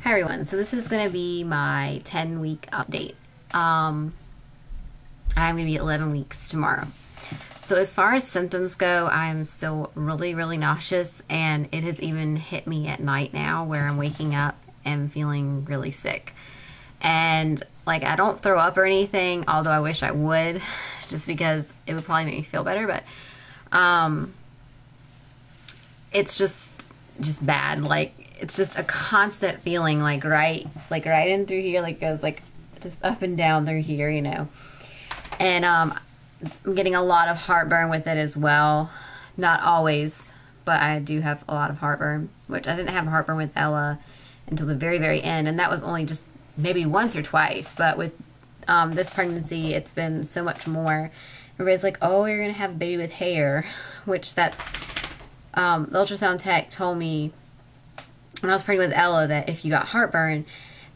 Hi everyone, so this is going to be my 10-week update. I'm going to be 11 weeks tomorrow. So as far as symptoms go, I'm still really nauseous, and it has even hit me at night now where I'm waking up and feeling really sick. And like, I don't throw up or anything, although I wish I would, just because it would probably make me feel better, but it's just bad. Like, it's just a constant feeling, like right in through here, like goes like just up and down through here, you know. And I'm getting a lot of heartburn with it as well. Not always, but I do have a lot of heartburn, which I didn't have heartburn with Ella until the very end, and that was only just maybe once or twice. But with this pregnancy, it's been so much more. Everybody's like, oh, you're gonna have a baby with hair, which that's the ultrasound tech told me when I was pregnant with Ella that if you got heartburn,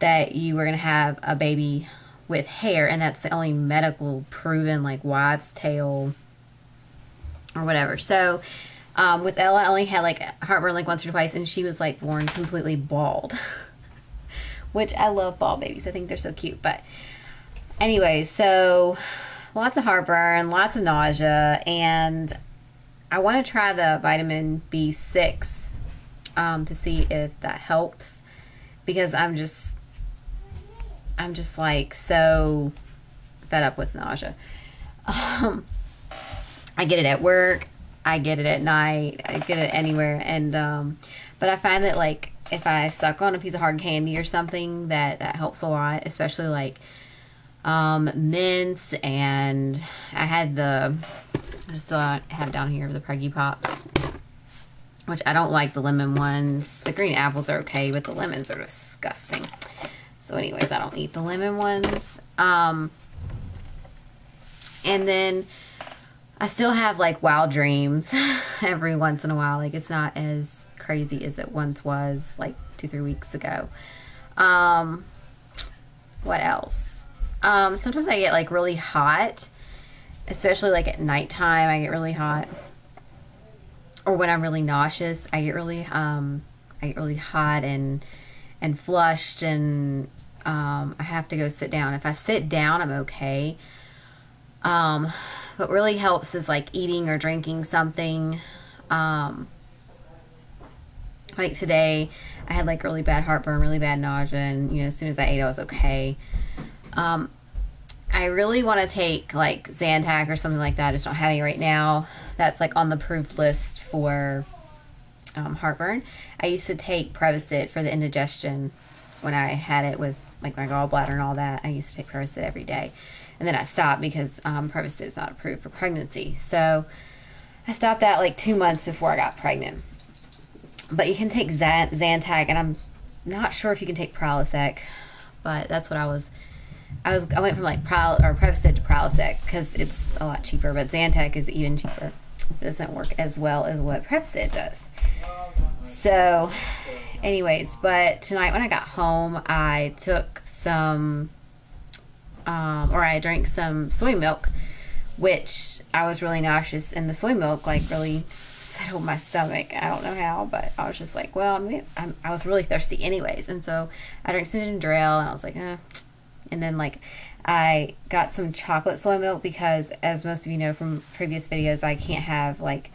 that you were going to have a baby with hair, and that's the only medical proven, like, wives' tale or whatever. So with Ella, I only had like heartburn like once or twice, and she was like born completely bald, which I love bald babies. I think they're so cute. But anyway, so lots of heartburn, lots of nausea, and I want to try the vitamin B6 to see if that helps, because I'm just like so fed up with nausea. I get it at work, I get it at night, I get it anywhere, and but I find that like if I suck on a piece of hard candy or something, that helps a lot, especially like mints. And I still have down here the Preggy Pops, which I don't like the lemon ones. The green apples are okay, but the lemons are disgusting. So anyways, I don't eat the lemon ones. And then I still have like wild dreams every once in a while. Like, it's not as crazy as it once was, like 2-3 weeks ago. What else? Sometimes I get like really hot, especially like at nighttime. I get really hot. Or when I'm really nauseous, I get really hot and flushed, and I have to go sit down. If I sit down, I'm okay. What really helps is like eating or drinking something. Like today, I had like really bad heartburn, really bad nausea, and you know, as soon as I ate, I was okay. I really want to take like Zantac or something like that. I just don't have any right now. That's like on the approved list for heartburn. I used to take Prevacid for the indigestion when I had it with like my gallbladder and all that. I used to take Prevacid every day, and then I stopped because Prevacid is not approved for pregnancy. So I stopped that like 2 months before I got pregnant. But you can take Zantac, and I'm not sure if you can take Prilosec, but that's what I went from like Prevacid to Prilosec because it's a lot cheaper, but Zantac is even cheaper. It doesn't work as well as what Prevacid does. So anyways, but tonight when I got home, I took some I drank some soy milk, which I was really nauseous, and the soy milk like really settled my stomach. I don't know how, but I was just like, well, I was really thirsty anyways, and so I drank some ginger ale, and I was like, And then like I got some chocolate soy milk because, as most of you know from previous videos, I can't have like,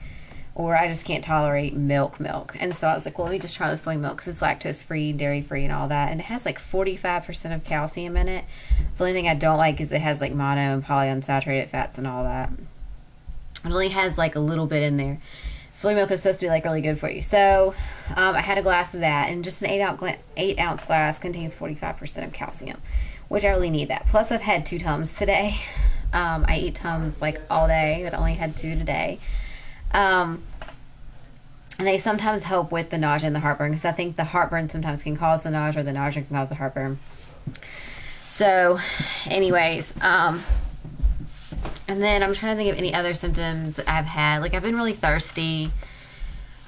or I just can't tolerate milk. And so I was like, well, let me just try the soy milk because it's lactose free, dairy free, and all that. And it has like 45% of calcium in it. The only thing I don't like is it has like mono and polyunsaturated fats and all that. It only has like a little bit in there. Soy milk is supposed to be like really good for you. So I had a glass of that, and just an 8-ounce glass contains 45% of calcium, which I really need that. Plus I've had 2 Tums today. I eat Tums like all day, but I only had 2 today. And they sometimes help with the nausea and the heartburn, because I think the heartburn sometimes can cause the nausea, or the nausea can cause the heartburn. So anyways, and then I'm trying to think of any other symptoms that I've had. Like, I've been really thirsty,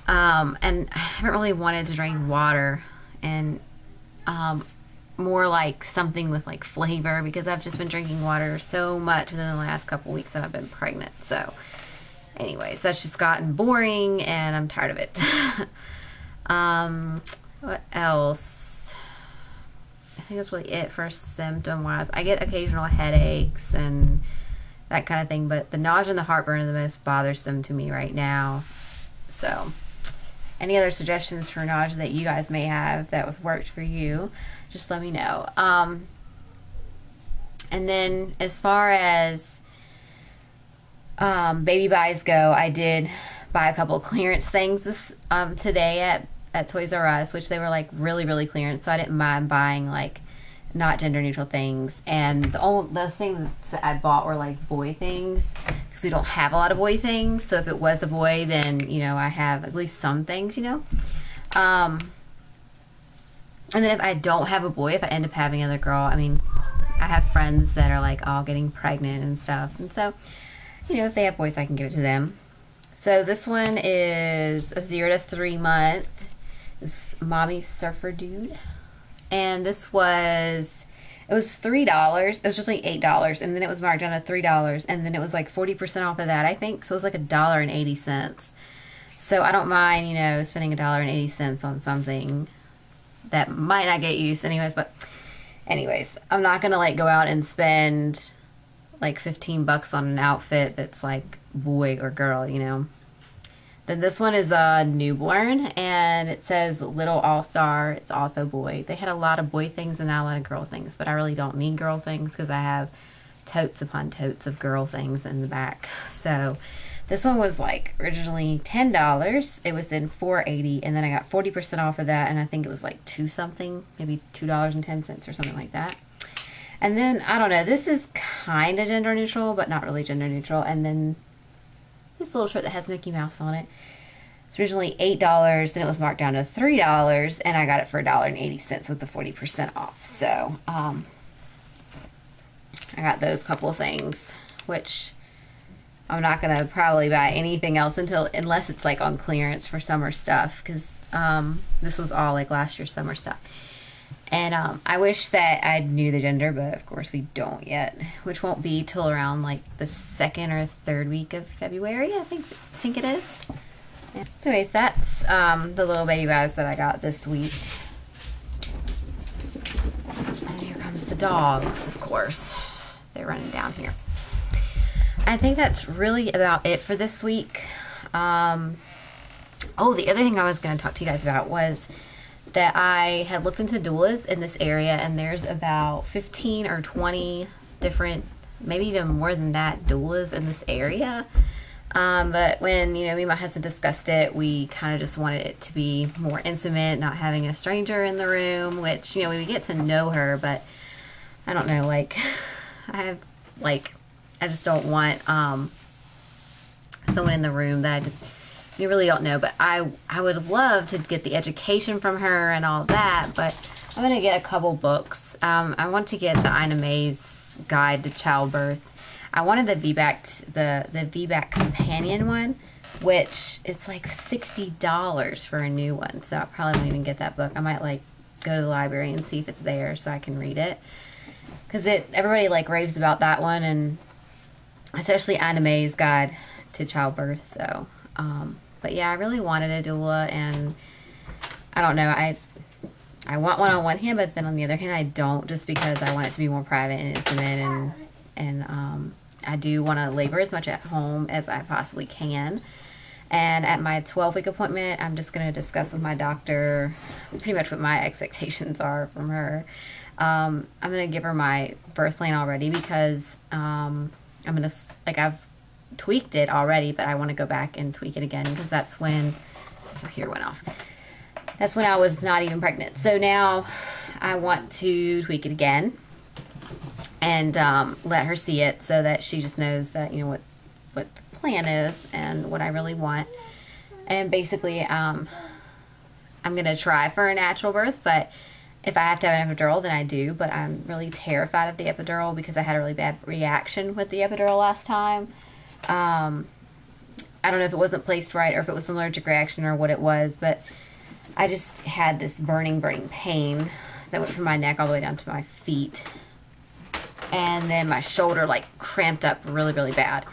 and I haven't really wanted to drink water, and more like something with like flavor, because I've just been drinking water so much within the last couple weeks that I've been pregnant. So anyways, that's just gotten boring, and I'm tired of it. What else? I think that's really it for symptom wise. I get occasional headaches and that kind of thing, but the nausea and the heartburn are the most bothersome to me right now. So any other suggestions for nausea that you guys may have that have worked for you, just let me know. And then as far as baby buys go, I did buy a couple clearance things this today at Toys R Us, which they were like really clearance, so I didn't mind buying like not gender neutral things. And the things that I bought were like boy things, because we don't have a lot of boy things. So if it was a boy, then you know I have at least some things, you know. And then if I don't have a boy, if I end up having another girl, I mean, I have friends that are like all getting pregnant and stuff, and so you know if they have boys, I can give it to them. So this one is a 0 to 3 month. It's Mommy Surfer Dude. And this was, it was $3. It was just like $8. And then it was marked down to $3. And then it was like 40% off of that, I think. So it was like $1.80. So I don't mind, you know, spending $1.80 on something that might not get used anyways. But anyways, I'm not going to like go out and spend like $15 on an outfit that's like boy or girl, you know. Then this one is a newborn, and it says Little All-Star. It's also boy. They had a lot of boy things and not a lot of girl things, but I really don't need girl things because I have totes upon totes of girl things in the back. So this one was like originally $10. It was then $4.80, and then I got 40% off of that, and I think it was like $2 something, maybe $2.10 or something like that. And then, I don't know, this is kind of gender neutral, but not really gender neutral. And then this little shirt that has Mickey Mouse on it. It's originally $8, then it was marked down to $3, and I got it for $1.80 with the 40% off. So, I got those couple things, which I'm not going to probably buy anything else unless it's like on clearance for summer stuff, because this was all like last year's summer stuff. And I wish that I knew the gender, but of course we don't yet, which won't be till around like the 2nd or 3rd week of February, I think it is. Yeah. So anyways, that's the little baby bags that I got this week. And here comes the dogs, of course. They're running down here. I think that's really about it for this week. Oh, the other thing I was going to talk to you guys about was that I had looked into doulas in this area, and there's about 15 or 20 different, maybe even more than that, doulas in this area. But when, you know, me and my husband discussed it, we kind of just wanted it to be more intimate, not having a stranger in the room, which, you know, we would get to know her, but I don't know, like, I just don't want someone in the room that you really don't know. But I would love to get the education from her and all that, but I'm going to get a couple books. I want to get the Ina May's Guide to Childbirth. I wanted the VBAC companion one, which it's like $60 for a new one, so I probably won't even get that book. I might like go to the library and see if it's there so I can read it, because everybody like raves about that one, and especially Ina May's Guide to Childbirth. So but yeah, I really wanted a doula, and I don't know, I want one on one hand, but then on the other hand I don't, just because I want it to be more private and intimate, and I do want to labor as much at home as I possibly can. And at my 12-week appointment, I'm just going to discuss with my doctor pretty much what my expectations are from her. I'm going to give her my birth plan already, because I'm going to, like, I've tweaked it already, but I want to go back and tweak it again, because that's when, oh, here went off. That's when I was not even pregnant. So now I want to tweak it again and let her see it, so that she just knows that, you know, what the plan is and what I really want. And basically, I'm going to try for a natural birth, but if I have to have an epidural, then I do. But I'm really terrified of the epidural, because I had a really bad reaction with the epidural last time. I don't know if it wasn't placed right, or if it was an allergic reaction, or what it was, but I just had this burning pain that went from my neck all the way down to my feet. And then my shoulder like cramped up really bad,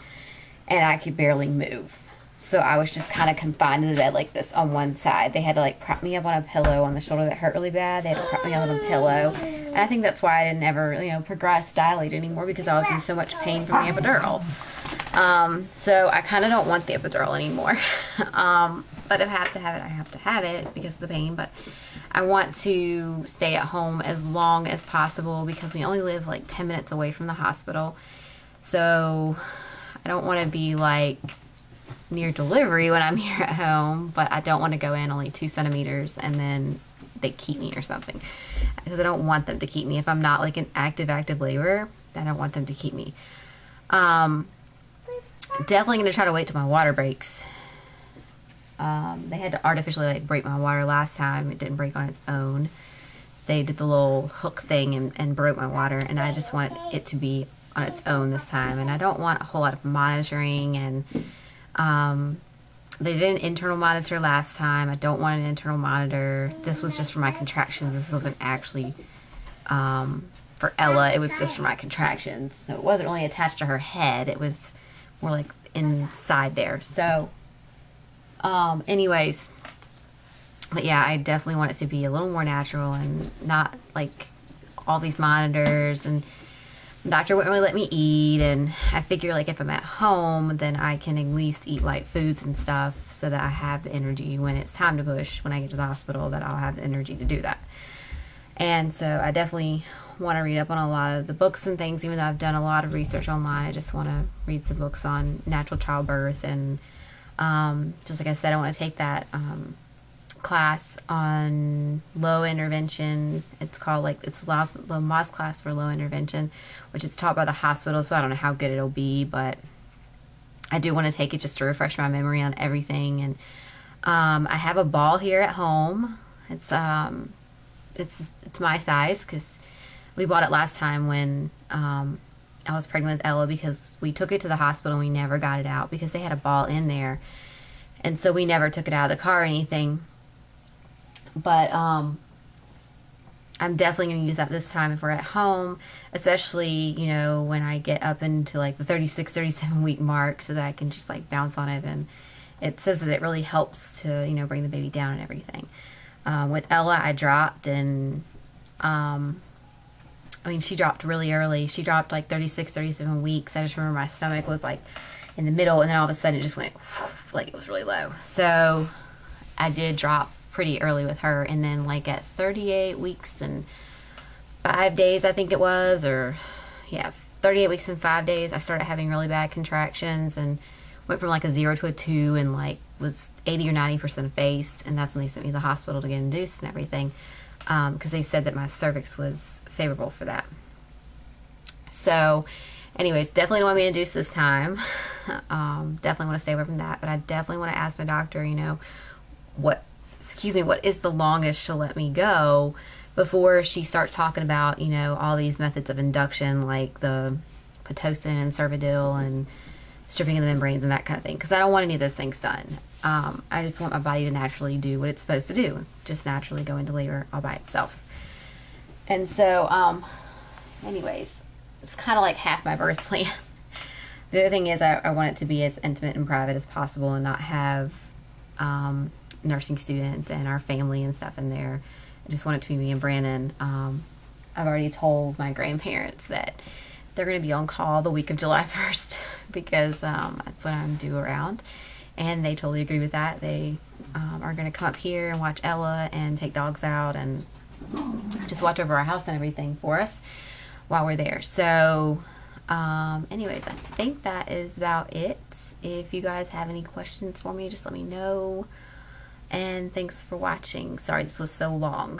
and I could barely move. So I was just kind of confined to the bed like this on one side. They had to like prop me up on a pillow on the shoulder that hurt really bad. They had to prop me up on a pillow. And I think that's why I didn't ever, you know, progress dilate anymore, because I was in so much pain from the epidural. So I kind of don't want the epidural anymore. But if I have to have it, I have to have it because of the pain. But I want to stay at home as long as possible because we only live like 10 minutes away from the hospital. So I don't want to be like near delivery when I'm here at home, but I don't want to go in only 2 centimeters and then they keep me or something, because I don't want them to keep me. If I'm not like in active labor, then I don't want them to keep me. Definitely going to try to wait till my water breaks. They had to artificially like break my water last time. It didn't break on its own. They did the little hook thing and broke my water, and I just wanted it to be on its own this time. And I don't want a whole lot of monitoring, and they did an internal monitor last time. I don't want an internal monitor. This was just for my contractions. This wasn't actually for Ella. It was just for my contractions. So it wasn't really attached to her head. It was more like inside there. So anyways, but yeah, I definitely want it to be a little more natural and not like all these monitors, and the doctor wouldn't really let me eat, and I figure like if I'm at home, then I can at least eat light foods and stuff so that I have the energy when it's time to push, when I get to the hospital, that I'll have the energy to do that. And so I definitely want to read up on a lot of the books and things, even though I've done a lot of research online. I just want to read some books on natural childbirth, and just like I said, I want to take that class on low intervention. It's called like, it's the MOS class for low intervention, which is taught by the hospital, so I don't know how good it'll be, but I do want to take it just to refresh my memory on everything. And I have a ball here at home. It's my size because we bought it last time when I was pregnant with Ella, because we took it to the hospital and we never got it out because they had a ball in there, and so we never took it out of the car or anything. But I'm definitely going to use that this time if we're at home, especially, you know, when I get up into like the 36, 37 week mark, so that I can just like bounce on it. And it says that it really helps to, you know, bring the baby down and everything. With Ella, I dropped, and I mean, she dropped really early. She dropped like 36, 37 weeks. I just remember my stomach was like in the middle, and then all of a sudden it just went like it was really low. So I did drop pretty early with her, and then like at 38 weeks and 5 days, I think it was, or yeah, 38 weeks and 5 days, I started having really bad contractions and went from like a 0 to a 2 and like was 80 or 90% effaced, and that's when they sent me to the hospital to get induced and everything, because they said that my cervix was favorable for that. So anyways, definitely don't want me to induce this time. Definitely want to stay away from that, but I definitely want to ask my doctor, you know, what is the longest she'll let me go before she starts talking about, you know, all these methods of induction, like the Pitocin and Cervidil and stripping of the membranes and that kind of thing, because I don't want any of those things done. I just want my body to naturally do what it's supposed to do, just naturally go into labor all by itself. And so, anyways, it's kind of like half my birth plan. The other thing is I want it to be as intimate and private as possible and not have nursing students and our family and stuff in there. I just want it to be me and Brandon. I've already told my grandparents that they're going to be on call the week of July 1st because that's when I'm due around, and they totally agree with that. They are going to come up here and watch Ella and take dogs out and just watch over our house and everything for us while we're there. So anyways, I think that is about it. If you guys have any questions for me, just let me know. And thanks for watching. Sorry this was so long.